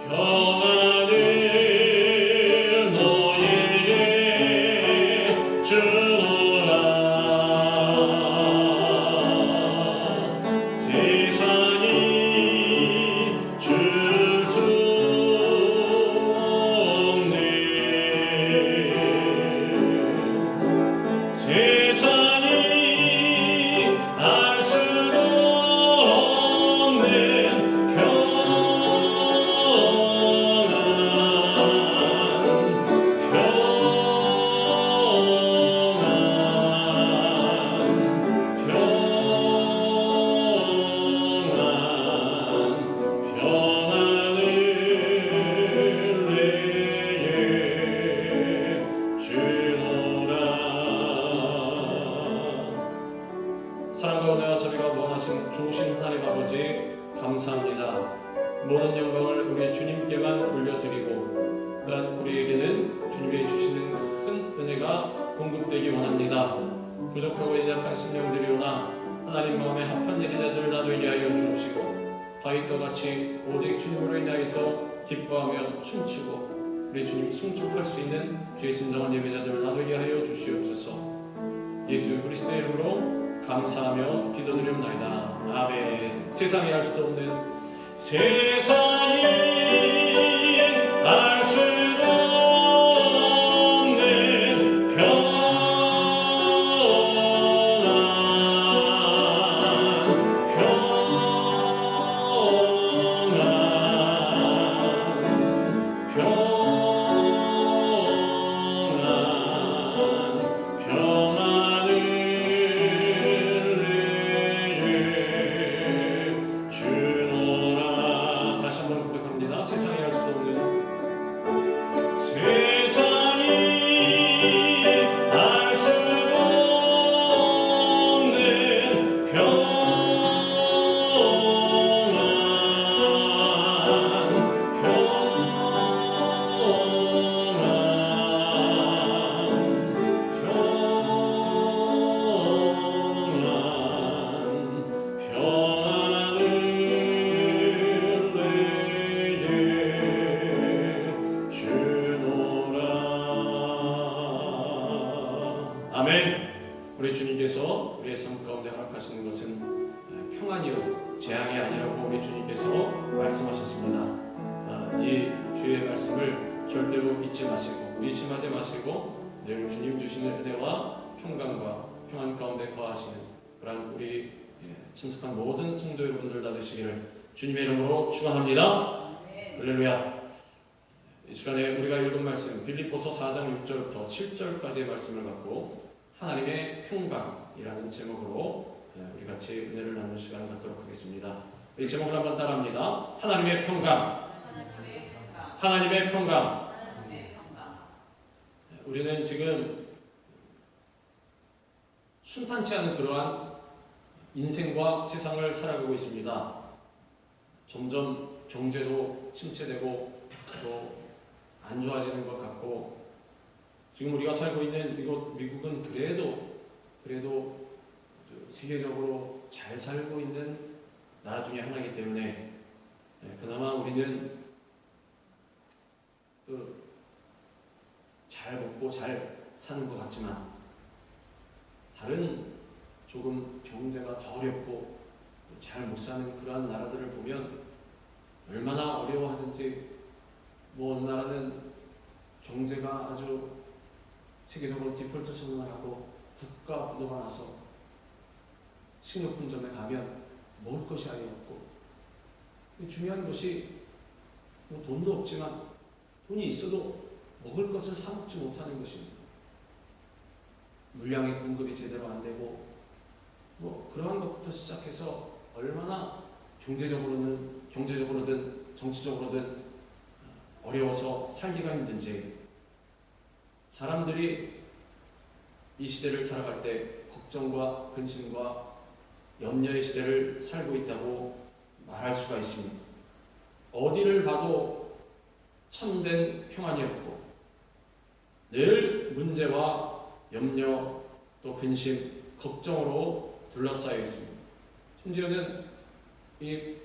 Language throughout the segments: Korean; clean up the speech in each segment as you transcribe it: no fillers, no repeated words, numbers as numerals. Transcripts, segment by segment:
평안을 너에게 주노라. 세상이 줄 수 없네. 세상이 알 수도 없는 평안을 내게 주노라. 사랑과 은혜와 자비가 무한하신 좋으신 하나님 아버지, 감사합니다. 모든 영광을 우리 주님께만 올려드리고, 또한 우리에게는 주님이 주시는 큰 은혜가 공급되기 원합니다. 부족하고 연약한 심령들이오나 하나님 마음에 합한 예리자들을 나누게 하여 주옵시고, 다윗과 같이 오직 주님으로 인하여서 기뻐하며 춤추고 우리 주님 승축할 수 있는 주의 진정한 예배자들을 나누게 하여 주시옵소서. 예수 그리스도의 이름으로 감사하며 기도드리옵나이다. 아멘. 세상이 알 수도 없는, 세상이 알 수도 없는 평안을 내게 주노라. 다시 한번 고백합니다. 세상이 알 수 없는, 세상이 알 수도 없는 평안을 내게 주노라. 아멘. 우리 주님께서 우리의 삶 가운데 허락하시는 것은 평안이요 재앙이 아니라고 우리 주님께서 말씀하셨습니다. 이 주의 말씀을 절대로 잊지 마시고 의심하지 마시고 늘 주님 주시는 은혜와 평강과 평안 가운데 거하시는 그런 우리 참석한 모든 성도 여러분들 다 되시기를 주님의 이름으로 축원합니다. 할렐루야. 이 시간에 우리가 읽은 말씀 빌립보서 4장 6절부터 7절까지의 말씀을 갖고 하나님의 평강이라는 제목으로 우리 같이 은혜를 나누는 시간을 갖도록 하겠습니다. 이 제목을 한번 따라합니다. 하나님의 평강. 하나님의 평강. 우리는 지금 순탄치 않은 그러한 인생과 세상을 살아가고 있습니다. 점점 경제도 침체되고 또 안 좋아지는 것 같고, 지금 우리가 살고 있는 이곳 미국은 그래도 세계적으로 잘 살고 있는 나라 중에 하나이기 때문에 그나마 우리는 또 잘 먹고 잘 사는 것 같지만, 다른 조금 경제가 더 어렵고 잘 못 사는 그러한 나라들을 보면 얼마나 어려워하는지, 뭐 어느 나라는 경제가 아주 세계적으로 디폴트 선언을 하고 국가 부도가 나서 식료품점에 가면 먹을 것이 아예 없고, 중요한 것이 뭐 돈도 없지만 돈이 있어도 먹을 것을 사 먹지 못하는 것입니다. 물량의 공급이 제대로 안 되고, 뭐 그러한 것부터 시작해서 얼마나 경제적으로든 정치적으로든 어려워서 살기가 힘든지, 사람들이 이 시대를 살아갈 때 걱정과 근심과 염려의 시대를 살고 있다고 말할 수가 있습니다. 어디를 봐도 참된 평안이 없고 늘 문제와 염려 또 근심, 걱정으로 둘러싸여 있습니다. 심지어는 이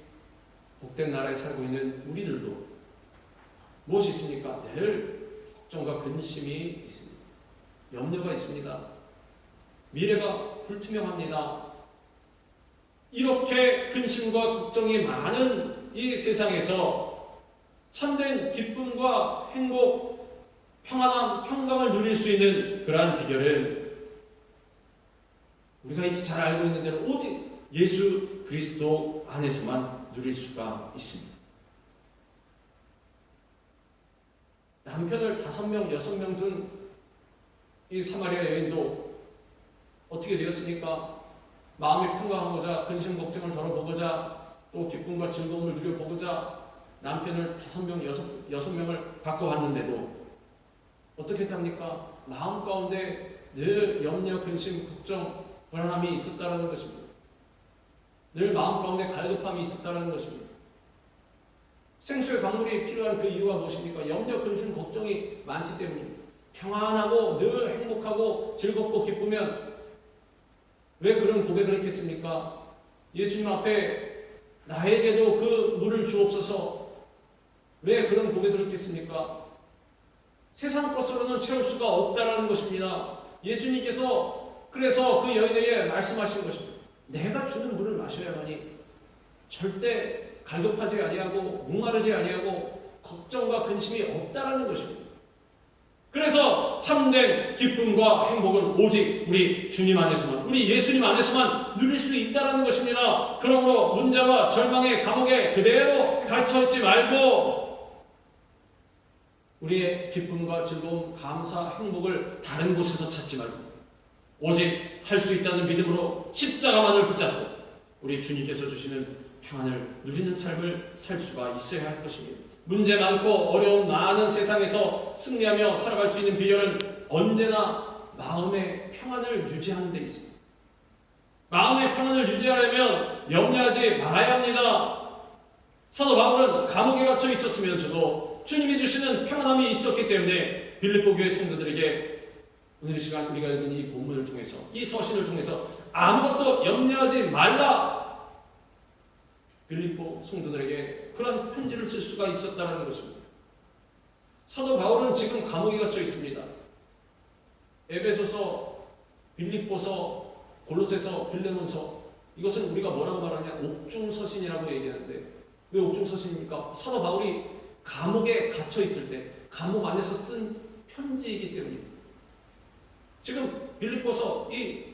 복된 나라에 살고 있는 우리들도 무엇이 있습니까? 늘 걱정과 근심이 있습니다. 염려가 있습니다. 미래가 불투명합니다. 이렇게 근심과 걱정이 많은 이 세상에서 참된 기쁨과 행복, 평안함, 평강을 누릴 수 있는 그러한 비결은 우리가 이렇게 잘 알고 있는 대로 오직 예수 그리스도 안에서만 누릴 수가 있습니다. 남편을 5명, 6명 둔 이 사마리아 여인도 어떻게 되었습니까? 마음이 평강하고자 근심 걱정을 덜어보고자 또 기쁨과 즐거움을 누려보고자 남편을 5명, 6명을 갖고 왔는데도 어떻게 했답니까? 마음 가운데 늘 염려, 근심, 걱정, 불안함이 있었다라는 것입니다. 늘 마음 가운데 갈급함이 있었다라는 것입니다. 생수의 강물이 필요한 그 이유가 무엇입니까? 염려, 근심, 걱정이 많기 때문입니다. 평안하고 늘 행복하고 즐겁고 기쁘면 왜 그런 고백을 했겠습니까? 예수님 앞에 나에게도 그 물을 주옵소서. 왜 그런 고백을 했겠습니까? 세상 것으로는 채울 수가 없다라는 것입니다. 예수님께서 그래서 그 여인에게 말씀하신 것입니다. 내가 주는 물을 마셔야만이 절대 갈급하지 아니하고 목마르지 아니하고 걱정과 근심이 없다라는 것입니다. 그래서 참된 기쁨과 행복은 오직 우리 주님 안에서만, 우리 예수님 안에서만 누릴 수 있다는 것입니다. 그러므로 문제와 절망의 감옥에 그대로 갇혀있지 말고 우리의 기쁨과 즐거움, 감사, 행복을 다른 곳에서 찾지 말고 오직 할 수 있다는 믿음으로 십자가만을 붙잡고 우리 주님께서 주시는 평안을 누리는 삶을 살 수가 있어야 할 것입니다. 문제 많고 어려움 많은 세상에서 승리하며 살아갈 수 있는 비결은 언제나 마음의 평안을 유지하는 데 있습니다. 마음의 평안을 유지하려면 염려하지 말아야 합니다. 사도 바울은 감옥에 갇혀 있었으면서도 주님이 주시는 평안함이 있었기 때문에 빌립보 교회 성도들에게 오늘 이 시간 우리가 읽은 이 본문을 통해서, 이 서신을 통해서 아무것도 염려하지 말라, 빌립보 성도들에게 그런 편지를 쓸 수가 있었다는 것입니다. 사도 바울은 지금 감옥에 갇혀 있습니다. 에베소서, 빌립보서, 골로새서, 빌레몬서, 이것은 우리가 뭐라고 말하냐? 옥중서신이라고 얘기하는데 왜 옥중서신입니까? 사도 바울이 감옥에 갇혀 있을 때 감옥 안에서 쓴 편지이기 때문입니다. 지금 빌립보서, 이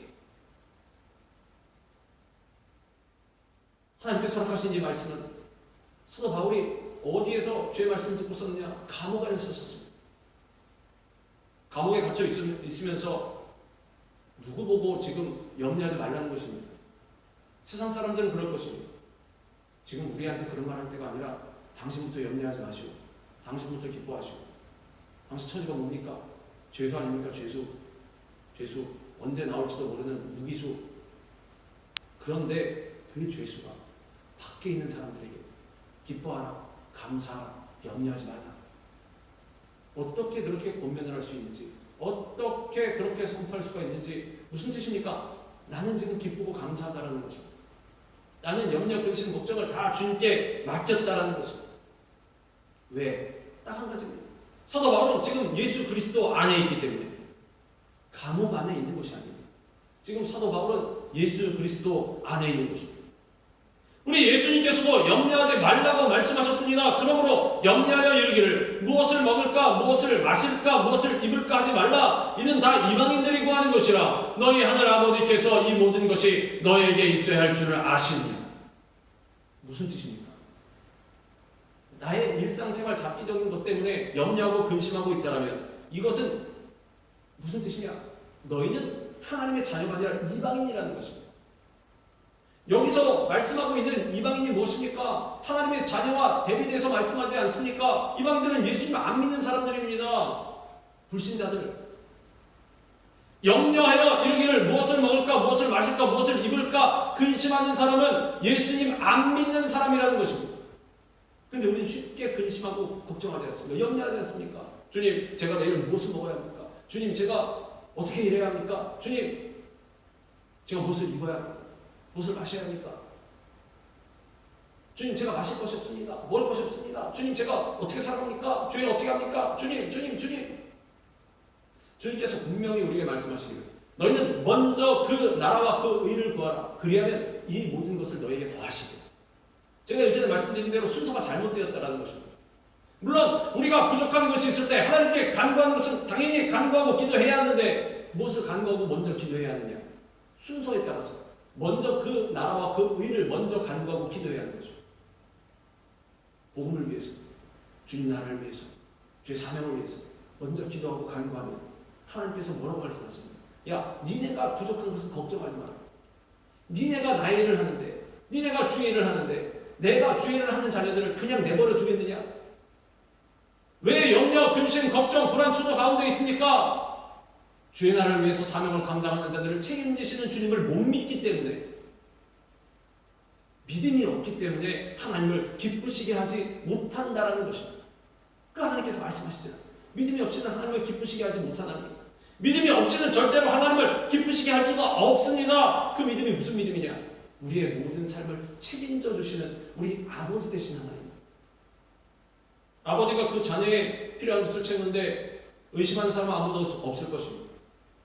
하나님께서 허락하신 이 말씀은 사도 바울이 어디에서 주의 말씀을 듣고 썼느냐? 감옥 안에서 썼습니다. 감옥에 갇혀 있으면서 누구 보고 지금 염려하지 말라는 것입니다. 세상 사람들은 그럴 것입니다. 지금 우리한테 그런 말 할 때가 아니라 당신부터 염려하지 마시고 당신부터 기뻐하시고 당신 처지가 뭡니까? 죄수 아닙니까? 죄수 언제 나올지도 모르는 무기수. 그런데 그 죄수가 밖에 있는 사람들에게 기뻐하라, 감사하라, 염려하지 말라. 어떻게 그렇게 권면을 할 수 있는지, 어떻게 그렇게 선포할 수가 있는지, 무슨 뜻입니까? 나는 지금 기쁘고 감사하다라는 것입니다. 나는 염려, 근심, 걱정을 다 주님께 맡겼다라는 것입니다. 왜? 딱 한 가지입니다. 사도 바울은 지금 예수 그리스도 안에 있기 때문에 감옥 안에 있는 것이 아닙니다. 지금 사도 바울은 예수 그리스도 안에 있는 것입니다. 우리 예수님께서도 염려하지 말라고 말씀하셨습니다. 그러므로 염려하여 이르기를 무엇을 먹을까, 무엇을 마실까, 무엇을 입을까 하지 말라. 이는 다 이방인들이 구하는 것이라. 너희 하늘 아버지께서 이 모든 것이 너에게 있어야 할 줄을 아시느니라. 무슨 뜻입니까? 나의 일상생활 잡기적인 것 때문에 염려하고 근심하고 있다면 이것은 무슨 뜻이냐? 너희는 하나님의 자녀가 아니라 이방인이라는 것입니다. 여기서 말씀하고 있는 이방인이 무엇입니까? 하나님의 자녀와 대비돼서 말씀하지 않습니까? 이방인들은 예수님 안 믿는 사람들입니다. 불신자들. 염려하여 이르기를 무엇을 먹을까, 무엇을 마실까, 무엇을 입을까 근심하는 사람은 예수님 안 믿는 사람이라는 것입니다. 근데 우리는 쉽게 근심하고 걱정하지 않습니까? 염려하지 않습니까? 주님, 제가 내일 무엇을 먹어야 합니까? 주님, 제가 어떻게 일해야 합니까? 주님, 제가 무엇을 입어야 합니까? 무엇을 마셔야 합니까? 주님 제가 마실 것이 없습니다. 먹을 것이 없습니다. 주님 제가 어떻게 살아갑니까? 주님 어떻게 합니까? 주님. 주님께서 분명히 우리에게 말씀하시기를 너희는 먼저 그 나라와 그 의를 구하라. 그리하면 이 모든 것을 너희에게 더하시리라. 제가 예전에 말씀드린 대로 순서가 잘못되었다는 것입니다. 물론 우리가 부족한 것이 있을 때 하나님께 간구하는 것은 당연히 간구하고 기도해야 하는데 무엇을 간구하고 먼저 기도해야 하느냐? 순서에 따라서 먼저 그 나라와 그 의를 먼저 간구하고 기도해야 하는 것입니다. 복음을 위해서, 주님 나라를 위해서, 주의 사명을 위해서 먼저 기도하고 간구하면 하나님께서 뭐라고 말씀하십니까? 야, 니네가 부족한 것은 걱정하지 마라. 니네가 나의 일을 하는데, 니네가 주의 일을 하는데 내가 주의 일을 하는 자녀들을 그냥 내버려 두겠느냐? 왜 염려, 근심, 걱정, 불안, 초조 가운데 있습니까? 주의 나라를 위해서 사명을 감당하는 자들을 책임지시는 주님을 못 믿기 때문에, 믿음이 없기 때문에 하나님을 기쁘시게 하지 못한다라는 것입니다. 그 하나님께서 말씀하시지 않습니까? 믿음이 없이는 하나님을 기쁘시게 하지 못하나니, 믿음이 없이는 절대로 하나님을 기쁘시게 할 수가 없습니다. 그 믿음이 무슨 믿음이냐? 우리의 모든 삶을 책임져 주시는 우리 아버지 되신 하나님. 아버지가 그 자녀의 필요한 것을 채우는데 의심하는 사람은 아무도 없을 것입니다.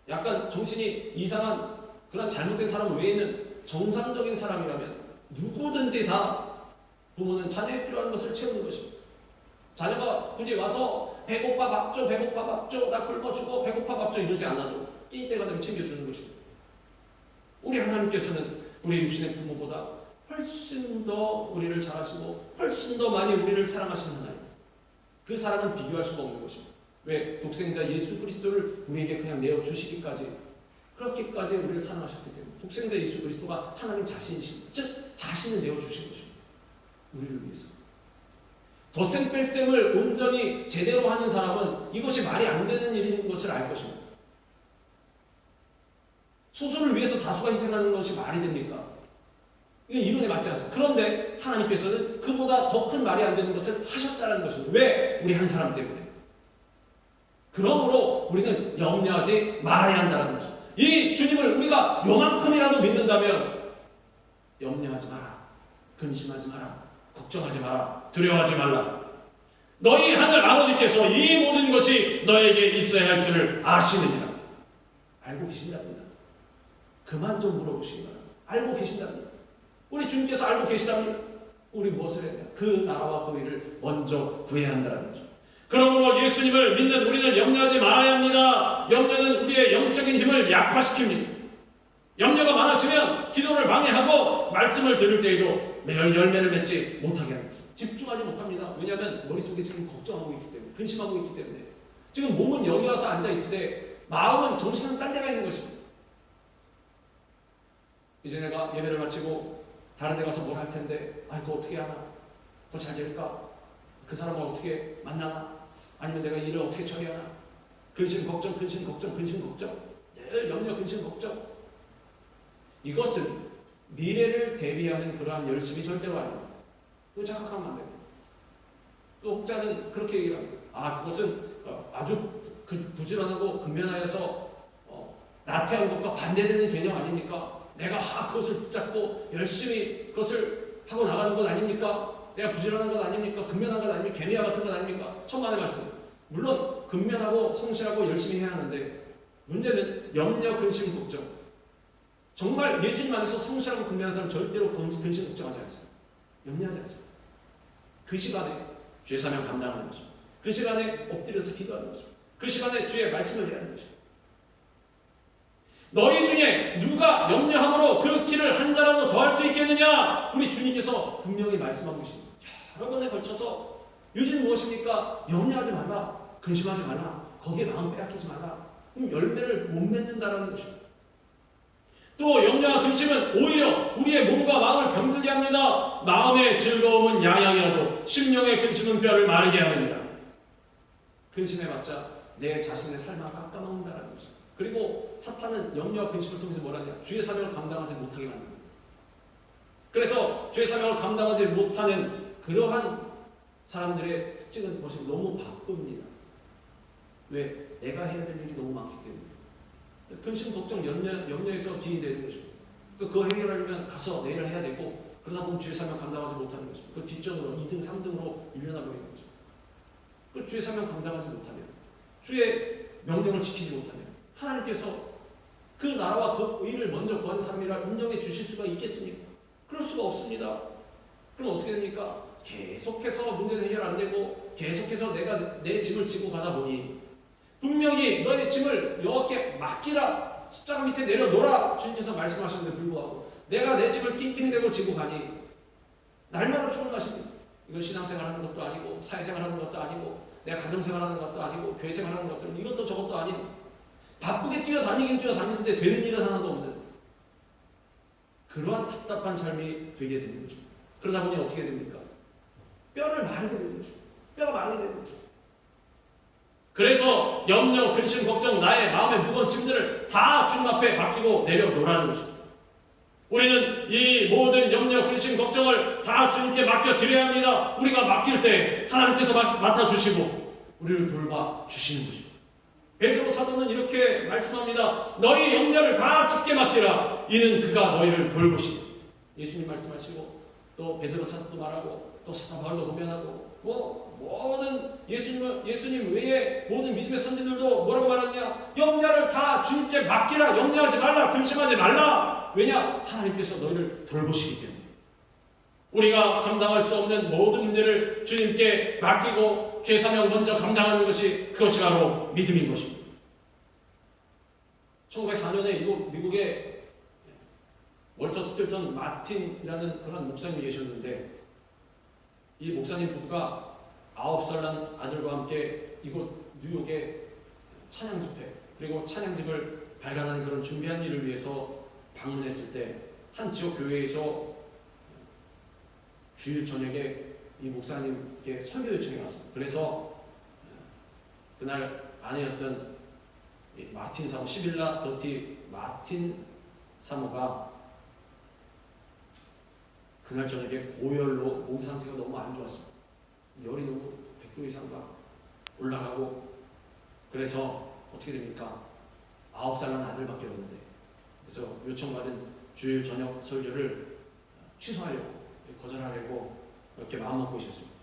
약간 정신이 이상한 그런 잘못된 사람 외에는 정상적인 사람이라면 누구든지 다 부모는 자녀의 필요한 것을 채우는 것입니다. 자녀가 굳이 와서 배고파 밥 줘, 배고파 밥 줘, 나 굶어 죽어, 배고파 밥 줘 이러지 않아도 끼니 때가 되면 챙겨주는 것입니다. 우리 하나님께서는 우리 육신의 부모보다 훨씬 더 우리를 잘하시고 훨씬 더 많이 우리를 사랑하시는 하나님. 그 사랑은 비교할 수가 없는 것입니다. 왜? 독생자 예수 그리스도를 우리에게 그냥 내어주시기까지, 그렇게까지 우리를 사랑하셨기 때문에 독생자 예수 그리스도가 하나님 자신이십니다. 즉 자신을 내어주신 것입니다. 우리를 위해서. 덧셈 뺄셈을 온전히 제대로 하는 사람은 이것이 말이 안 되는 일인 것을 알 것입니다. 소수를 위해서 다수가 희생하는 것이 말이 됩니까? 이건 이론에 맞지 않습니다. 그런데 하나님께서는 그보다 더 큰 말이 안 되는 것을 하셨다는 것입니다. 왜? 우리 한 사람 때문에. 그러므로 우리는 염려하지 말아야 한다는 것입니다. 이 주님을 우리가 요만큼이라도 믿는다면 염려하지 마라, 근심하지 마라, 걱정하지 마라, 두려워하지 말라. 너희 하늘 아버지께서 이 모든 것이 너에게 있어야 할 줄을 아시느니라. 알고 계신답니다. 그만 좀 물어보시기 바랍니다. 알고 계신답니다. 우리 주님께서 알고 계시답니다. 우리 무엇을 해야 되냐? 그 나라와 그 의를 먼저 구해야 한다는 거죠. 그러므로 예수님을 믿는 우리는 염려하지 말아야 합니다. 염려는 우리의 영적인 힘을 약화시킵니다. 염려가 많아지면 기도를 방해하고 말씀을 들을 때에도 매일 열매를 맺지 못하게 하는 것입니다. 집중하지 못합니다. 왜냐하면 머릿속에 지금 걱정하고 있기 때문에, 근심하고 있기 때문에. 지금 몸은 여기 와서 앉아있으되 마음은, 정신은 딴 데가 있는 것입니다. 이제 내가 예배를 마치고 다른 데 가서 뭘 할 텐데, 그거 어떻게 하나? 그거 잘 될까? 그 사람을 어떻게 만나나? 아니면 내가 일을 어떻게 처리하나? 근심, 걱정, 근심, 걱정, 근심, 걱정. 늘 염려, 근심, 걱정. 이것은 미래를 대비하는 그러한 열심이 절대로 아닙니다. 그거 착각하면 안 됩니다. 또 혹자는 그렇게 얘기합니다. 그것은 아주 부지런하고 근면하여서 나태한 것과 반대되는 개념 아닙니까? 내가 그것을 붙잡고 열심히 그것을 하고 나가는 것 아닙니까? 내가 부지런한 것 아닙니까? 근면한 것 아닙니까? 개미와 같은 것 아닙니까? 천만의 말씀. 물론 근면하고 성실하고 열심히 해야 하는데 문제는 염려, 근심, 걱정. 정말 예수님 안에서 성실하고 근면한 사람 절대로 근심, 걱정하지 않습니다. 염려하지 않습니다. 그 시간에 주의 사명 감당하는 것입니다. 그 시간에 엎드려서 기도하는 것입니다. 그 시간에 주의 말씀을 해야 하는 것입니다. 너희 중에 누가 염려함으로 그 길을 한 자라도 더할 수 있겠느냐? 우리 주님께서 분명히 말씀하고 계십니다. 여러 번에 걸쳐서 요즘 무엇입니까? 염려하지 말라, 근심하지 말라, 거기에 마음 빼앗기지 말라. 그럼 열매를 못 맺는다는 것입니다. 또 염려와 근심은 오히려 우리의 몸과 마음을 병들게 합니다. 마음의 즐거움은 양양이라도 심령의 근심은 뼈를 마르게 하느니라. 근심해봤자 내 자신의 삶을 깎아먹는다는 것입니다. 그리고 사탄은 염려와 근심을 통해서 뭐라냐? 주의 사명을 감당하지 못하게 만듭니다. 그래서 주의 사명을 감당하지 못하는 그러한 사람들의 특징은 무엇이? 너무 바쁩니다. 왜? 내가 해야 될 일이 너무 많기 때문에. 근심, 걱정, 염려에서 기인되는 것입니다. 그거 해결하려면 가서 내일 해야 되고, 그러다 보면 주의 사명 감당하지 못하는 것입니다. 그 뒷전으로 2등, 3등으로 밀려나 버리는 거죠. 그 주의 사명 감당하지 못하면, 주의 명령을 지키지 못하면 하나님께서 그 나라와 그 의를 먼저 구하는 사람이라 인정해 주실 수가 있겠습니까? 그럴 수가 없습니다. 그럼 어떻게 됩니까? 계속해서 문제는 해결 안 되고 계속해서 내가 내 짐을 지고 가다 보니 분명히 너의 짐을 여호와께 맡기라, 십자가 밑에 내려놓으라 주님께서 말씀하셨는데 불구하고 내가 내 짐을 낑낑대고 지고 가니 날마다 추월하십니다. 이건 신앙생활 하는 것도 아니고 사회생활 하는 것도 아니고 내가 가정생활 하는 것도 아니고 교회생활 하는 것도 이것도 저것도 아닌 바쁘게 뛰어다니긴 뛰어다니는데 되는 일은 하나도 없는 그러한 답답한 삶이 되게 되는 거죠. 그러다 보니 어떻게 됩니까? 뼈를 마르게 되는 거죠. 뼈가 마르게 되는 거죠. 그래서 염려, 근심, 걱정, 나의 마음의 무거운 짐들을 다 주님 앞에 맡기고 내려놓으라는 것입니다. 우리는 이 모든 염려, 근심, 걱정을 다 주님께 맡겨드려야 합니다. 우리가 맡길 때 하나님께서 맡아주시고 우리를 돌봐 주시는 것입니다. 베드로 사도는 이렇게 말씀합니다. 너희 염려를 다 주께 맡기라. 이는 그가 너희를 돌보시니. 예수님 말씀하시고 또 베드로 사도도 말하고 또 사도 바울도 고면하고 모든 예수님 외에 모든 믿음의 선지들도 뭐라고 말하느냐? 염려를 다 주님께 맡기라. 염려하지 말라. 근심하지 말라. 왜냐? 하나님께서 너희를 돌보시기 때문에. 우리가 감당할 수 없는 모든 문제를 주님께 맡기고 죄사명 먼저 감당하는 것이 그것이 바로 믿음인 것입니다. 1904년에 미국에 월터 스틸턴 마틴이라는 그런 목사님이 계셨는데 이 목사님 부부가 9살 난 아들과 함께 이곳 뉴욕의 찬양 집회 그리고 찬양집을 발간하는 그런 준비한 일을 위해서 방문했을 때 한 지역 교회에서 주일 저녁에 이 목사님께 설교 요청이 왔습니다. 그래서 그날 아내였던 마틴 사모, 시빌라 더티 마틴 사모가 그날 저녁에 고열로 몸 상태가 너무 안 좋았습니다. 열이 너무 100도 이상가 올라가고 그래서 어떻게 됩니까? 9살 난 아들밖에 없는데 그래서 요청받은 주일 저녁 설교를 취소하려고 거절하려고 이렇게 마음먹고 있었습니다.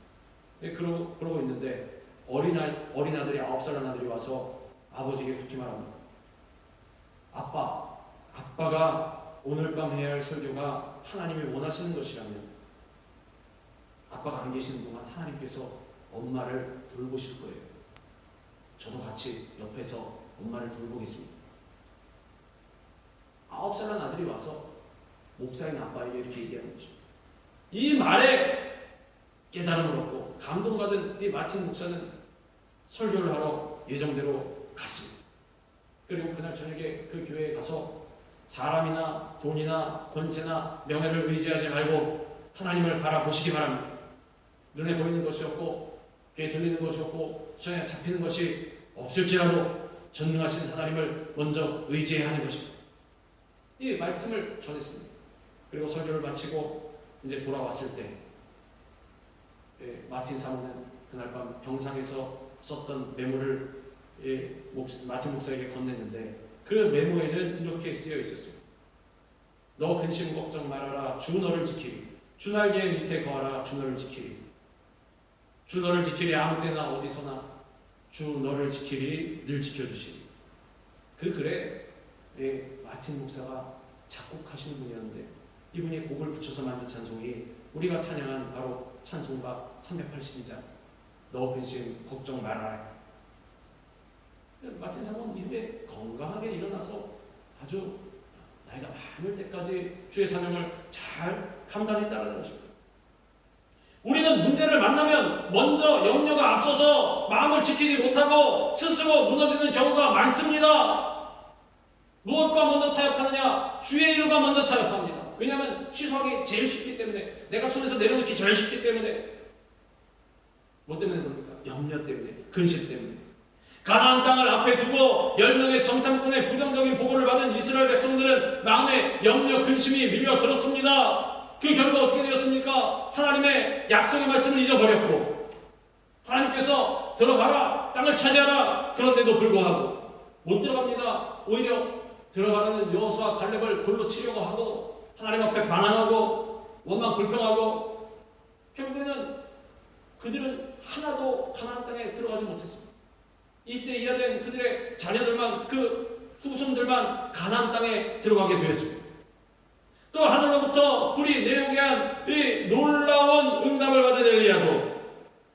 그러고 있는데 어린 아들이 9살 난 아들이 와서 아버지에게 그렇게 말합니다. 아빠가 오늘 밤 해야 할 설교가 하나님이 원하시는 것이라면 아빠가 안 계시는 동안 하나님께서 엄마를 돌보실 거예요. 저도 같이 옆에서 엄마를 돌보겠습니다. 9살 난 아들이 와서 목사인 아빠에게 이렇게 얘기하는 거죠. 이 말에 깨달음을 얻고 감동받은 이 마틴 목사는 설교를 하러 예정대로 갔습니다. 그리고 그날 저녁에 그 교회에 가서 사람이나 돈이나 권세나 명예를 의지하지 말고 하나님을 바라보시기 바랍니다. 눈에 보이는 것이 없고 귀에 들리는 것이 없고 손에 잡히는 것이 없을지라도 전능하신 하나님을 먼저 의지해야 하는 것입니다. 이 말씀을 전했습니다. 그리고 설교를 마치고 이제 돌아왔을 때 마틴 사모는 그날 밤 병상에서 썼던 메모를 마틴 목사에게 건넸는데 그 메모에는 이렇게 쓰여 있었습니다. 너 근심 걱정 말아라. 주 너를 지키리. 주 날개 밑에 거하라. 주 너를 지키리. 주 너를 지키리. 아무 때나 어디서나 주 너를 지키리. 늘 지켜주시리. 그 글에 마틴 목사가 작곡하시는 분이었는데 이분이 곡을 붙여서 만든 찬송이 우리가 찬양한 바로 찬송가 382장 너 근심 걱정 말아라. 마틴 사모는 이후에 건강하게 일어나서 아주 나이가 많을 때까지 주의 사명을 잘 감당했다는 것입니다. 우리는 문제를 만나면 먼저 염려가 앞서서 마음을 지키지 못하고 스스로 무너지는 경우가 많습니다. 무엇과 먼저 타협하느냐? 주의 일과 먼저 타협합니다. 왜냐하면 취소하기 제일 쉽기 때문에 내가 손에서 내려놓기 제일 쉽기 때문에 뭐 때문에 그럽니까? 염려 때문에, 근심 때문에. 가나안 땅을 앞에 두고 10명의 정탐꾼의 부정적인 보고를 받은 이스라엘 백성들은 마음에 염려, 근심이 밀려들었습니다. 그 결과 어떻게 되었습니까? 하나님의 약속의 말씀을 잊어버렸고 하나님께서 들어가라, 땅을 차지하라. 그런데도 불구하고 못 들어갑니다. 오히려 들어가라는 여호수아 갈렙을 돌로 치려고 하고 하나님 앞에 반항하고 원망 불평하고 결국에는 그들은 하나도 가나안 땅에 들어가지 못했습니다. 2세 이하 된 그들의 자녀들만, 그 후손들만 가나안 땅에 들어가게 되었습니다. 또 하늘로부터 불이 내려오게 한 이 놀라운 응답을 받은 엘리야도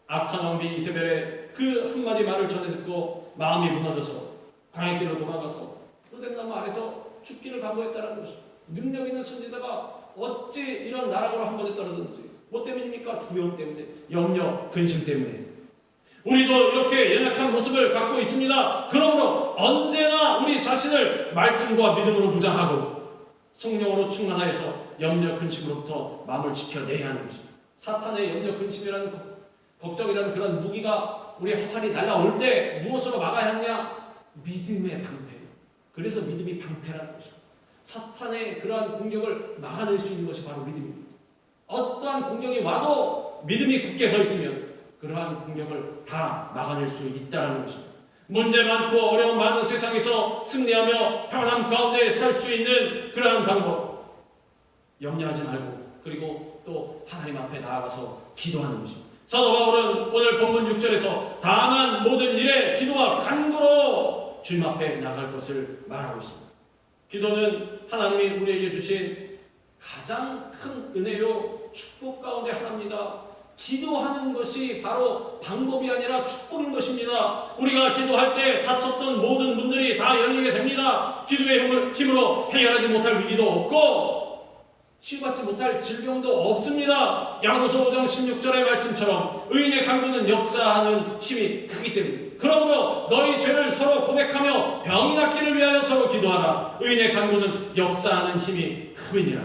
악한 왕비 이세벨의 그 한마디 말을 전해 듣고 마음이 무너져서 광야길로 돌아가서 로뎀나무 아래서 죽기를 각오했다는 것입니다. 능력 있는 선지자가 어찌 이런 나락으로 한 번에 떨어졌는지. 뭐 때문입니까? 두려움 때문에, 염려, 근심 때문에. 우리도 이렇게 연약한 모습을 갖고 있습니다. 그러므로 언제나 우리 자신을 말씀과 믿음으로 무장하고 성령으로 충만하여서 염려, 근심으로부터 마음을 지켜내야 하는 것입니다. 사탄의 염려, 근심이라는 걱정이라는 그런 무기가 우리 화살이 날아올 때 무엇으로 막아야 하느냐? 믿음의 방패. 그래서 믿음이 방패라는 것입니다. 사탄의 그러한 공격을 막아낼 수 있는 것이 바로 믿음입니다. 어떠한 공격이 와도 믿음이 굳게 서 있으면 그러한 공격을 다 막아낼 수 있다는 것입니다. 문제 많고 어려움 많은 세상에서 승리하며 평안함 가운데 살 수 있는 그러한 방법, 염려하지 말고 그리고 또 하나님 앞에 나아가서 기도하는 것입니다. 사도 바울은 오늘 본문 6절에서 다만 모든 일에 기도와 간구로 주님 앞에 나갈 것을 말하고 있습니다. 기도는 하나님이 우리에게 주신 가장 큰 은혜요 축복 가운데 하나입니다. 기도하는 것이 바로 방법이 아니라 축복인 것입니다. 우리가 기도할 때 다쳤던 모든 문들이 다 열리게 됩니다. 기도의 힘으로 해결하지 못할 위기도 없고 치유받지 못할 질병도 없습니다. 야고보서 5장 16절의 말씀처럼 의인의 간구는 역사하는 힘이 크기 때문에, 그러므로 너희 죄를 서로 고백하며 병이 낫기를 위하여 서로 기도하라. 의인의 간구는 역사하는 힘이 큼이니라.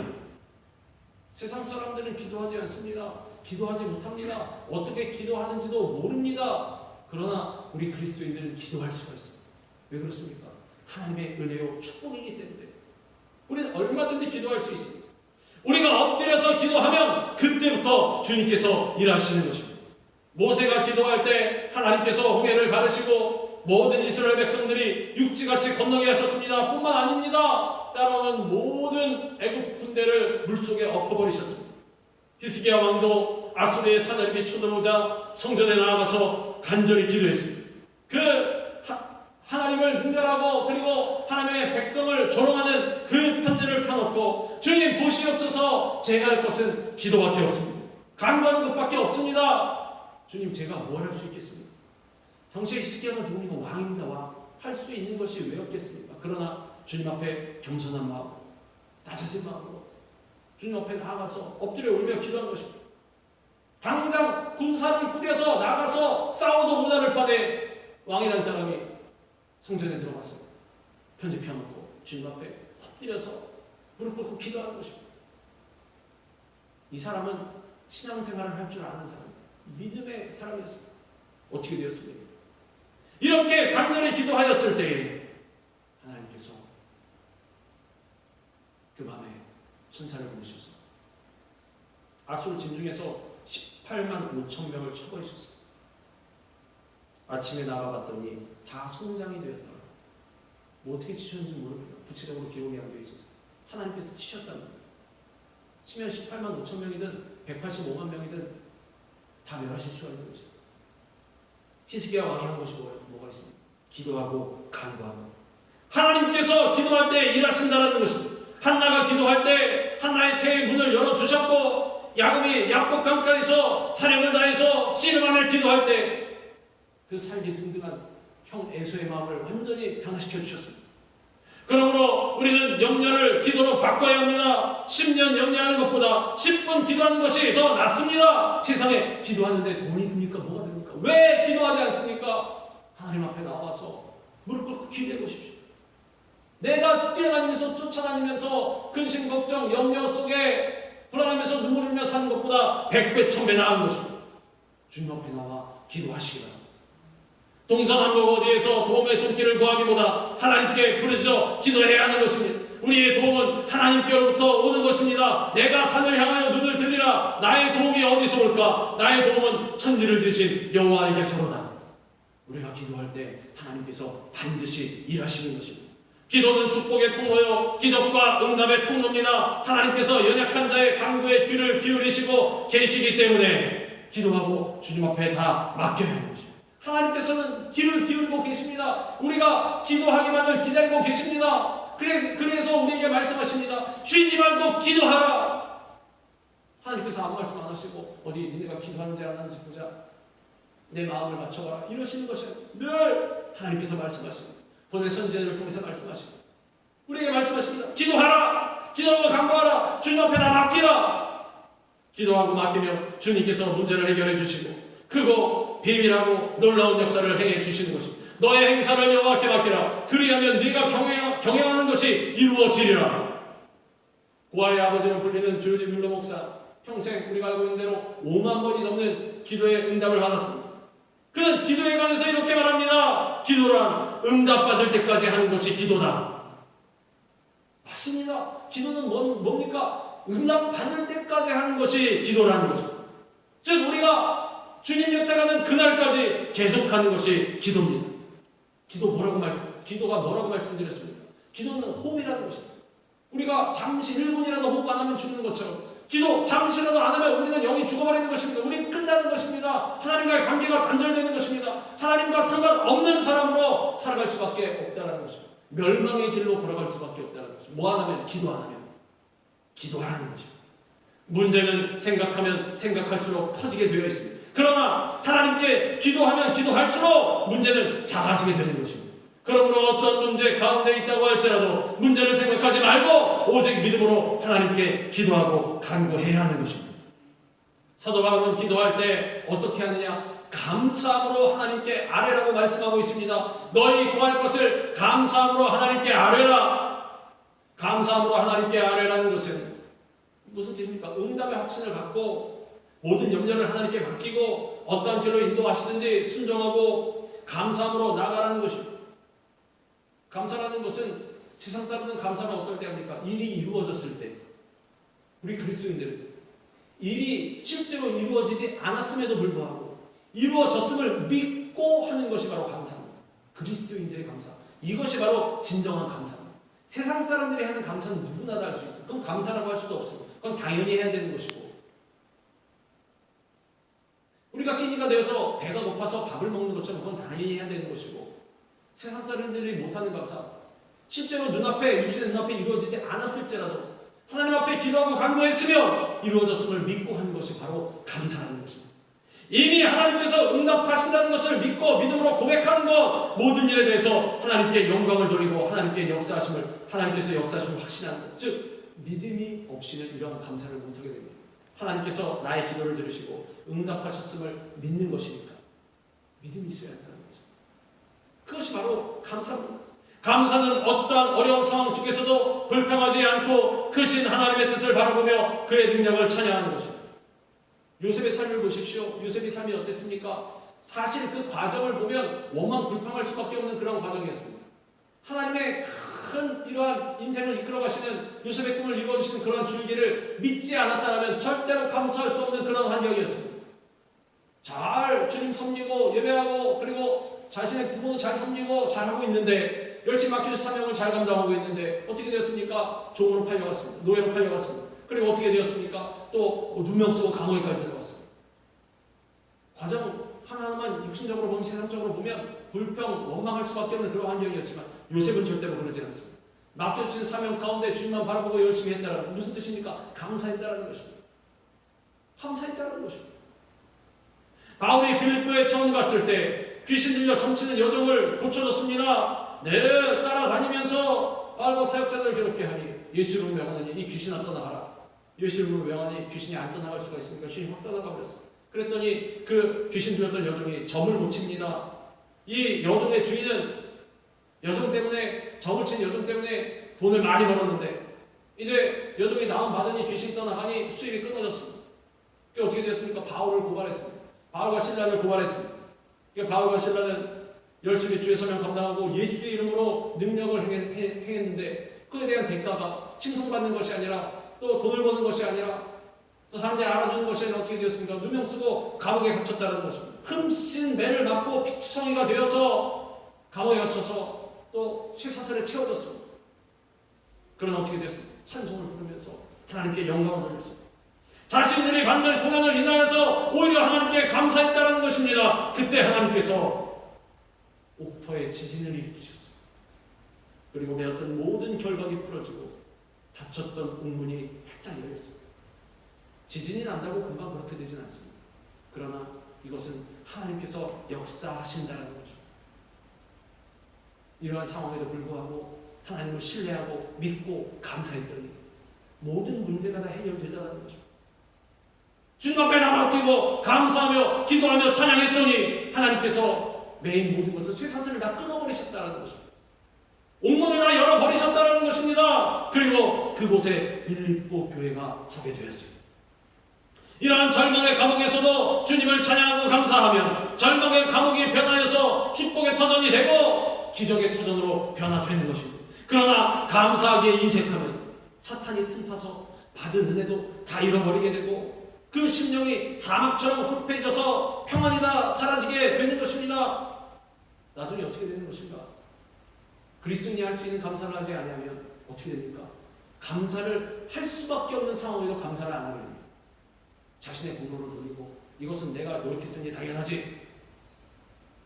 세상 사람들은 기도하지 않습니다. 기도하지 못합니다. 어떻게 기도하는지도 모릅니다. 그러나 우리 그리스도인들은 기도할 수가 있습니다. 왜 그렇습니까? 하나님의 은혜요 축복이기 때문에 우리는 얼마든지 기도할 수 있습니다. 우리가 엎드려서 기도하면 그때부터 주님께서 일하시는 것입니다. 모세가 기도할 때 하나님께서 홍해를 가르시고 모든 이스라엘 백성들이 육지같이 건너게 하셨습니다. 뿐만 아닙니다. 따라오는 모든 애굽 군대를 물속에 엎어버리셨습니다. 히스기야 왕도 아수르의 사나림이 쳐들어오자 성전에 나아가서 간절히 기도했습니다. 하나님을 능멸하고 그리고 하나님의 백성을 조롱하는 그 편지를 펴놓고 주님 보시옵소서, 제가 할 것은 기도밖에 없습니다. 간구하는 것밖에 없습니다. 주님 제가 뭘 할 수 있겠습니까? 당시에 히스기야가 누굽니까? 왕입니다. 왕. 할 수 있는 것이 왜 없겠습니까? 그러나 주님 앞에 겸손한 마음, 낮아진 마음으로 주님 앞에 나아가서 엎드려 울며 기도한 것입니다. 당장 군사를 꾸려서 나가서 싸워도 모자를 바되 왕이라는 사람이 성전에 들어가서 편지 펴놓고 주님 앞에 엎드려서 무릎 꿇고 기도하는 것입니다. 이 사람은 신앙생활을 할 줄 아는 사람, 믿음의 사람이었습니다. 어떻게 되었습니까? 이렇게 간절히 기도하였을 때에 하나님께서 그 밤에 천사를 보내셔서 아수르 진중에서 18만 5천 명을 쳐버리셨습니다. 아침에 나가봤더니 다 송장이 되었다. 뭐 어떻게 치셨는지 모릅니다. 구체적으로 기록이 안 되어 있어서 하나님께서 치셨다는 거예요. 치면 18만 5천 명이든 185만 명이든 다 멸하실 수가 있는 거죠. 히스기야 왕이 한 것이 뭐가 있습니까? 기도하고 간구하고. 하나님께서 기도할 때 일하신다는 것입니다. 한나가 기도할 때 한나의 태의 문을 열어주셨고, 야곱이 약복강가에서 사력을 다해서 씨름하며 기도할 때 그 살기 등등한 형 에서의 마음을 완전히 변화시켜 주셨습니다. 그러므로 우리는 염려를 기도로 바꿔야 합니다. 10년 염려하는 것보다 10분 기도하는 것이 더 낫습니다. 세상에 기도하는데 돈이 듭니까? 뭐가 됩니까? 왜 기도하지 않습니까? 하나님 앞에 나와서 무릎 꿇고 기도해 보십시오. 내가 뛰어다니면서 쫓아다니면서 근심, 걱정, 염려 속에 불안하면서 눈물 흘리며 사는 것보다 100배, 1000배 나은 것입니다. 주님 앞에 나와 기도하시기 바랍니다. 동서남북 어디에서 도움의 손길을 구하기보다 하나님께 부르짖어 기도해야 하는 것입니다. 우리의 도움은 하나님께로부터 오는 것입니다. 내가 산을 향하여 눈을 들리라. 나의 도움이 어디서 올까? 나의 도움은 천지를 지으신 여호와에게서로다. 우리가 기도할 때 하나님께서 반드시 일하시는 것입니다. 기도는 축복의 통로요 기적과 응답의 통로입니다. 하나님께서 연약한 자의 간구에 귀를 기울이시고 계시기 때문에 기도하고 주님 앞에 다 맡겨야 하는 것입니다. 하나님께서는 귀를 기울이고 계십니다. 우리가 기도하기만을 기다리고 계십니다. 그래서 우리에게 말씀하십니다. 쉬지 말고 기도하라. 하나님께서 아무 말씀 안 하시고 어디 니네가 기도하는지 안 하는지 보자. 내 마음을 맞춰봐라. 이러시는 것이에요. 늘 하나님께서 말씀하십니다. 보낸 선지자들을 통해서 말씀하십니다. 우리에게 말씀하십니다. 기도하라. 기도하고 간구하라. 주님 앞에 다 맡기라. 기도하고 맡기면 주님께서 문제를 해결해 주시고 크고 비밀하고 놀라운 역사를 행해 주시는 것입니다. 너의 행사를 여호와께 맡기라. 그리하면 네가 경영하는 것이 이루어지리라. 고아의 아버지로 불리는 조지 뮬러 목사, 평생 우리가 알고 있는 대로 5만 번이 넘는 기도의 응답을 받았습니다. 그는 기도에 관해서 이렇게 말합니다. 기도란 응답받을 때까지 하는 것이 기도다. 맞습니다. 기도는 뭡니까? 응답받을 때까지 하는 것이 기도라는 것입니다. 즉 우리가 주님 곁에 가는 그날까지 계속하는 것이 기도입니다. 기도가 뭐라고 말씀드렸습니까? 기도는 호흡이라는 것입니다. 우리가 잠시 1분이라도 호흡 안 하면 죽는 것처럼 기도 잠시라도 안 하면 우리는 영이 죽어버리는 것입니다. 우리는 끝나는 것입니다. 하나님과의 관계가 단절되는 것입니다. 하나님과 상관없는 사람으로 살아갈 수밖에 없다는 것입니다. 멸망의 길로 걸어갈 수밖에 없다는 것입니다. 뭐 안 하면? 기도 안 하면. 기도하라는 것입니다. 문제는 생각하면 생각할수록 커지게 되어 있습니다. 그러나 하나님께 기도하면 기도할수록 문제는 작아지게 되는 것입니다. 그러므로 어떤 문제 가운데 있다고 할지라도 문제를 생각하지 말고 오직 믿음으로 하나님께 기도하고 간구해야 하는 것입니다. 사도 바울은 기도할 때 어떻게 하느냐? 감사함으로 하나님께 아뢰라고 말씀하고 있습니다. 너희 구할 것을 감사함으로 하나님께 아뢰라. 감사함으로 하나님께 아뢰라는 것은 무슨 뜻입니까? 응답의 확신을 갖고 모든 염려를 하나님께 맡기고 어떠한 길로 인도하시든지 순종하고 감사함으로 나아가라는 것입니다. 감사라는 것은 세상 사람은 감사를 어떨 때 합니까? 일이 이루어졌을 때. 우리 그리스도인들은 일이 실제로 이루어지지 않았음에도 불구하고 이루어졌음을 믿고 하는 것이 바로 감사입니다. 그리스도인들의 감사. 이것이 바로 진정한 감사입니다. 세상 사람들이 하는 감사는 누구나 다 할 수 있어요. 그건 감사라고 할 수도 없어요. 그건 당연히 해야 되는 것이고 우리가 끼니가 되어서 배가 고파서 밥을 먹는 것처럼 그건 당연히 해야 되는 것이고 세상 사람들이 못하는 감사, 실제로 눈앞에 육신의 눈앞에 이루어지지 않았을지라도 하나님 앞에 기도하고 간구했으면 이루어졌음을 믿고 하는 것이 바로 감사하는 것입니다. 이미 하나님께서 응답하신다는 것을 믿고 믿음으로 고백하는 것, 모든 일에 대해서 하나님께 영광을 돌리고 하나님께서 역사하심을 확신하는 것, 즉 믿음이 없이는 이러한 감사를 못하게 됩니다. 하나님께서 나의 기도를 들으시고 응답하셨음을 믿는 것이니까 믿음이 있어야 한다는 거죠. 그것이 바로 감사입니다. 감사는 어떠한 어려운 상황 속에서도 불평하지 않고 크신 하나님의 뜻을 바라보며 그의 능력을 찬양하는 것입니다. 요셉의 삶을 보십시오. 요셉의 삶이 어땠습니까? 사실 그 과정을 보면 원망 불평할 수밖에 없는 그런 과정이었습니다. 하나님의 큰 이러한 인생을 이끌어가시는 요셉의 꿈을 이루어주시는 그런 줄기를 믿지 않았다면 절대로 감사할 수 없는 그런 환경이었습니다. 잘 주님 섬기고 예배하고 그리고 자신의 부모도 잘 섬기고 잘하고 있는데 열심히 맡겨주신 사명을 잘 감당하고 있는데 어떻게 되었습니까? 종으로 팔려갔습니다. 노예로 팔려갔습니다. 그리고 어떻게 되었습니까? 또 누명 쓰고 감옥에까지 들어갔습니다. 과정 하나하나만 육신적으로 보면 세상적으로 보면 불평, 원망할 수밖에 없는 그런 환경이었지만 요셉은 절대로 그러지 않습니다. 맡겨주신 사명 가운데 주님만 바라보고 열심히 했다는 무슨 뜻입니까? 감사했다는 것입니다. 감사했다는 것입니다. 바울이 빌립보에 처음 갔을 때 귀신 들려 점치는 여종을 고쳐줬습니다. 네, 따라다니면서 바울과 사역자들을 괴롭게 하니 예수 이름으로 명하니 이 귀신아 떠나가라. 예수 이름으로 명하니 귀신이 안 떠나갈 수가 있습니까? 귀신이 확 떠나가 버렸어요. 그랬더니 그 귀신 들렸던 여종이 점을 고칩니다. 이 여종의 주인은 점을 친 여종 때문에 돈을 많이 벌었는데 이제 여종이 나음 받으니 귀신이 떠나가니 수입이 끊어졌습니다. 그게 어떻게 됐습니까? 바울을 고발했습니다. 바울과 신라를 고발했습니다. 그러니까 바울과 신라는 열심히 주의 사명 감당하고 예수의 이름으로 능력을 행했는데 그에 대한 대가가 칭송받는 것이 아니라 또 돈을 버는 것이 아니라 또 사람들이 알아주는 것이 아니라 어떻게 되었습니까? 누명 쓰고 감옥에 갇혔다는 것입니다. 흠씬 매를 맞고 피투성이가 되어서 감옥에 갇혀서 또 쇠사슬에 채워졌습니다. 그러나 어떻게 됐습니까? 찬송을 부르면서 하나님께 영광을 돌렸습니다. 자신들이 받는 고난을 인하여서 오히려 하나님께 감사했다는 것입니다. 그때 하나님께서 옥터에 지진을 일으키셨습니다. 그리고 메었던 모든 결박이 풀어지고 닫혔던 옥문이 활짝 열렸습니다. 지진이 난다고 금방 그렇게 되진 않습니다. 그러나 이것은 하나님께서 역사하신다는 거죠. 이러한 상황에도 불구하고 하나님을 신뢰하고 믿고 감사했더니 모든 문제가 다 해결되다는 거죠. 주님 앞에 다 맡기고 감사하며 기도하며 찬양했더니 하나님께서 매일 모든 것을 쇠사슬을 다 끊어버리셨다는 것입니다. 옥문을 다 열어버리셨다는 것입니다. 그리고 그곳에 빌립보 교회가 서게 되었습니다. 이러한 절망의 감옥에서도 주님을 찬양하고 감사하면 절망의 감옥이 변하여서 축복의 터전이 되고 기적의 터전으로 변화되는 것입니다. 그러나 감사하기에 인색하면 사탄이 틈타서 받은 은혜도 다 잃어버리게 되고 그 심령이 사막처럼 흡해져서 평안이 다 사라지게 되는 것입니다. 나중에 어떻게 되는 것인가? 그리스도인이 할 수 있는 감사를 하지 아니하면 어떻게 됩니까? 감사를 할 수밖에 없는 상황에도 감사를 안 하게 됩니다. 자신의 공로를 돌리고 이것은 내가 노력했으니 당연하지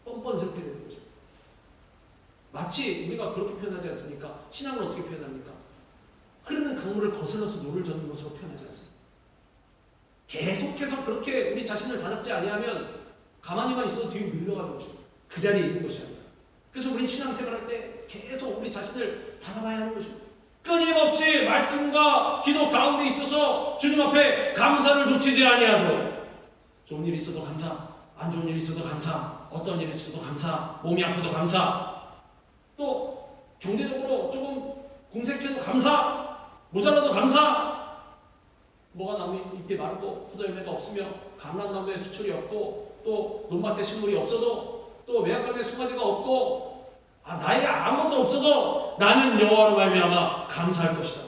뻔뻔스럽게 되는 것입니다. 마치 우리가 그렇게 표현하지 않습니까? 신앙을 어떻게 표현합니까? 흐르는 강물을 거슬러서 노를 젓는 것으로 표현하지 않습니까? 계속해서 그렇게 우리 자신을 다잡지 아니하면 가만히만 있어도 뒤로 밀려가는 것입니다. 그 자리에 있는 것이 아니라. 그래서 우리는 신앙생활할 때 계속 우리 자신을 다잡아야 하는 것입니다. 끊임없이 말씀과 기도 가운데 있어서 주님 앞에 감사를 놓치지 아니하도록 좋은 일이 있어도 감사, 안 좋은 일이 있어도 감사, 어떤 일이 있어도 감사, 몸이 아파도 감사, 또 경제적으로 조금 궁색해도 감사, 모자라도 감사, 뭐가 나무 잎이 마르고 포도 열매가 없으며 감람나무에 수철이 없고 또 논밭에 식물이 없어도 또 외양간에 송아지가 없고 나에게 아무것도 없어도 나는 여호와로 말미암아 감사할 것이다.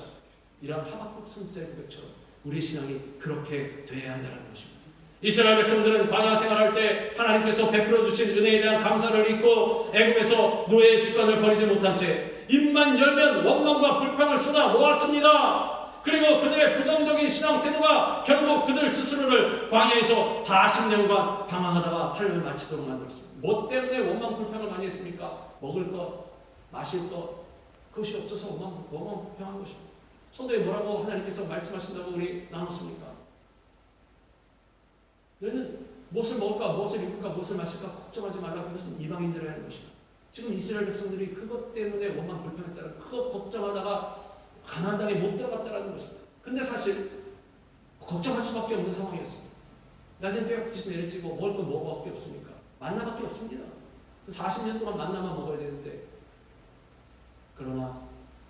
이런 하박국 선지자의 고백처럼 우리의 신앙이 그렇게 돼야 한다는 것입니다. 이스라엘 백성들은 광야 생활할 때 하나님께서 베풀어 주신 은혜에 대한 감사를 잊고 애굽에서 노예의 습관을 버리지 못한 채 입만 열면 원망과 불평을 쏟아 놓았습니다. 그리고 그들의 부정적인 신앙 태도가 결국 그들 스스로를 광야에서 40년간 방황하다가 삶을 마치도록 만들었습니다. 뭐 때문에 원망 불평을 많이 했습니까? 먹을 것, 마실 것, 그것이 없어서 원망 불평한 것입니다. 성도에 뭐라고 하나님께서 말씀하신다고 우리 나눴습니까? 너희는 무엇을 먹을까, 무엇을 입을까, 무엇을 마실까 걱정하지 말라고. 그것은 이방인들을 하는 것입니다. 지금 이스라엘 백성들이 그것 때문에 원망 불평했다는, 그것 걱정하다가 가나안 땅에 못 들어갔다는 것입니다. 근데 사실 걱정할 수밖에 없는 상황이었습니다. 낮엔 떼약듯이 내리치고 먹을 건 뭐밖에 없습니까? 만나밖에 없습니다. 40년 동안 만나만 먹어야 되는데, 그러나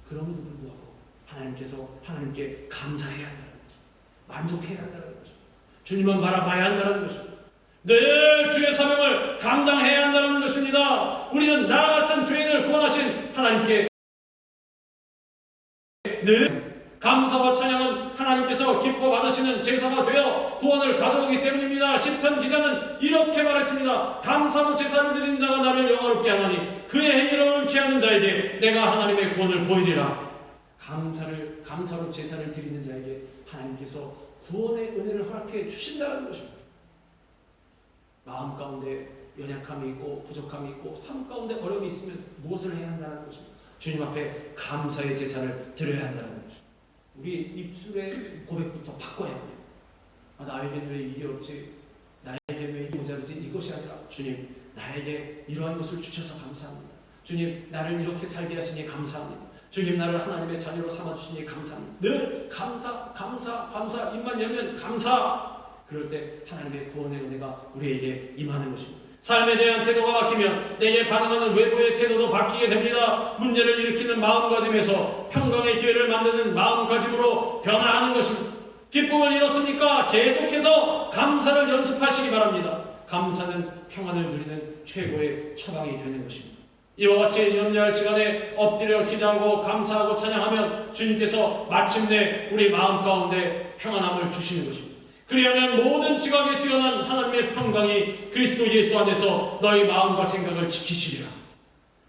그럼에도 불구하고 하나님께 감사해야 한다는 것입니다. 만족해야 한다는 것입니다. 주님만 바라봐야 한다는 것입니다. 늘 주의 사명을 감당해야 한다는 것입니다. 우리는 나 같은 죄인을 구원하신 하나님께 늘 감사와 찬양은 하나님께서 기뻐 받으시는 제사가 되어 구원을 가져오기 때문입니다. 시편 기자는 이렇게 말했습니다. 감사로 제사를 드리는 자가 나를 영화롭게 하나니 그의 행위를 옳게 하는 자에게 내가 하나님의 구원을 보이리라. 감사로 제사를 드리는 자에게 하나님께서 구원의 은혜를 허락해 주신다는 것입니다. 마음 가운데 연약함이 있고 부족함이 있고 삶 가운데 어려움이 있으면 무엇을 해야 한다는 것입니다. 주님 앞에 감사의 제사를 드려야 한다는 것입니다. 우리 입술의 고백부터 바꿔야 합니다. 나에게는 왜 이게 없지? 나에게 왜 이게 모자르지? 이것이 아니라 주님, 나에게 이러한 것을 주셔서 감사합니다. 주님, 나를 이렇게 살게 하시니 감사합니다. 주님, 나를 하나님의 자녀로 삼아주시니 감사합니다. 늘 감사, 입만 열면 감사. 그럴 때 하나님의 구원의 은혜가 우리에게 임하는 것입니다. 삶에 대한 태도가 바뀌면 내게 반응하는 외부의 태도도 바뀌게 됩니다. 문제를 일으키는 마음가짐에서 평강의 기회를 만드는 마음가짐으로 변화하는 것입니다. 기쁨을 잃었습니까? 계속해서 감사를 연습하시기 바랍니다. 감사는 평안을 누리는 최고의 처방이 되는 것입니다. 이와 같이 염려할 시간에 엎드려 기도하고 감사하고 찬양하면 주님께서 마침내 우리 마음 가운데 평안함을 주시는 것입니다. 그리하면 모든 지각에 뛰어난 하나님의 평강이 그리스도 예수 안에서 너희 마음과 생각을 지키시리라.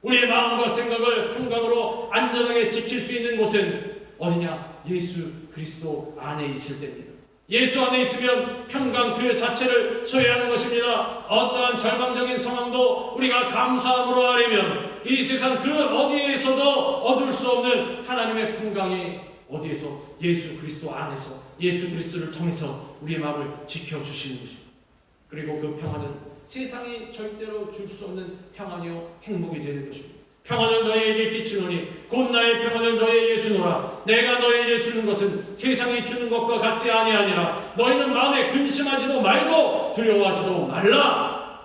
우리의 마음과 생각을 평강으로 안전하게 지킬 수 있는 곳은 어디냐? 예수 그리스도 안에 있을 때입니다. 예수 안에 있으면 평강 그 자체를 소유하는 것입니다. 어떠한 절망적인 상황도 우리가 감사함으로 아뢰면 이 세상 그 어디에서도 얻을 수 없는 하나님의 평강이 어디에서? 예수 그리스도 안에서, 예수 그리스도를 통해서 우리의 마음을 지켜주시는 것입니다. 그리고 그 평안은 세상이 절대로 줄 수 없는 평안이요 행복이 되는 것입니다. 평안을 너희에게 끼치노니 곧 나의 평안을 너희에게 주노라. 내가 너희에게 주는 것은 세상이 주는 것과 같이 아니하니라. 너희는 마음에 근심하지도 말고 두려워하지도 말라.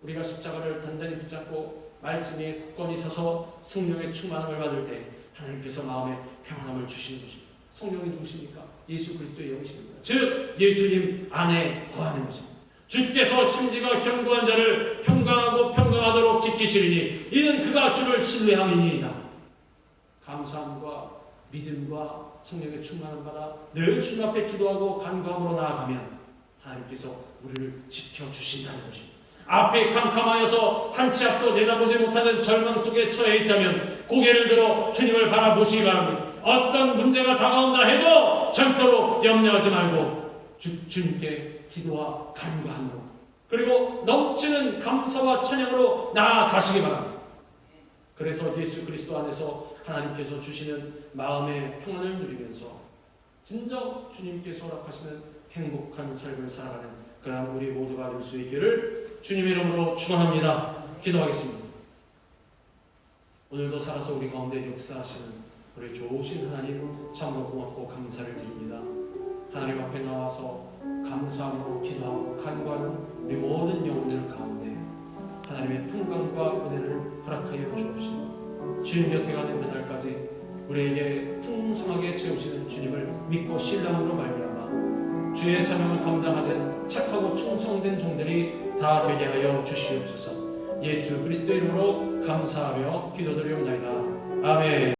우리가 십자가를 단단히 붙잡고 말씀에 굳건히 서서 성령의 충만함을 받을 때 하나님께서 마음에 평안함을 주시는 것입니다. 성령이 누구십니까? 예수 그리스도의 영이십니다. 즉 예수님 안에 거하는 것입니다. 주께서 심지가 견고한 자를 평강하고 평강하도록 지키시리니 이는 그가 주를 신뢰함이니이다. 감사함과 믿음과 성령의 충만함 받아 늘 주님 앞에 기도하고 간구함으로 나아가면 하나님께서 우리를 지켜주신다는 것입니다. 앞에 캄캄하여서 한 치 앞도 내다보지 못하는 절망 속에 처해 있다면 고개를 들어 주님을 바라보시기 바랍니다. 어떤 문제가 다가온다 해도 절대로 염려하지 말고 주님께 기도와 간구함으로 그리고 넘치는 감사와 찬양으로 나아가시기 바랍니다. 그래서 예수 그리스도 안에서 하나님께서 주시는 마음의 평안을 누리면서 진정 주님께서 허락하시는 행복한 삶을 살아가는 그러한 우리 모두가 될 수 있기를 주님의 이름으로 축원합니다. 기도하겠습니다. 오늘도 살아서 우리 가운데 역사하시는 우리 좋으신 하나님 참으로 고맙고 감사를 드립니다. 하나님 앞에 나와서 감사하고 기도하고 간구하는 우리 모든 영혼들 가운데 하나님의 평강과 은혜를 허락하여 주옵시고 주님 곁에 가는 그날까지 우리에게 풍성하게 채우시는 주님을 믿고 신뢰함으로 말미암아 주의 사명을 감당하는 착하고 충성된 종들이 다 되게 하여 주시옵소서. 예수 그리스도의 이름으로 감사하며 기도드리옵나이다. 아멘.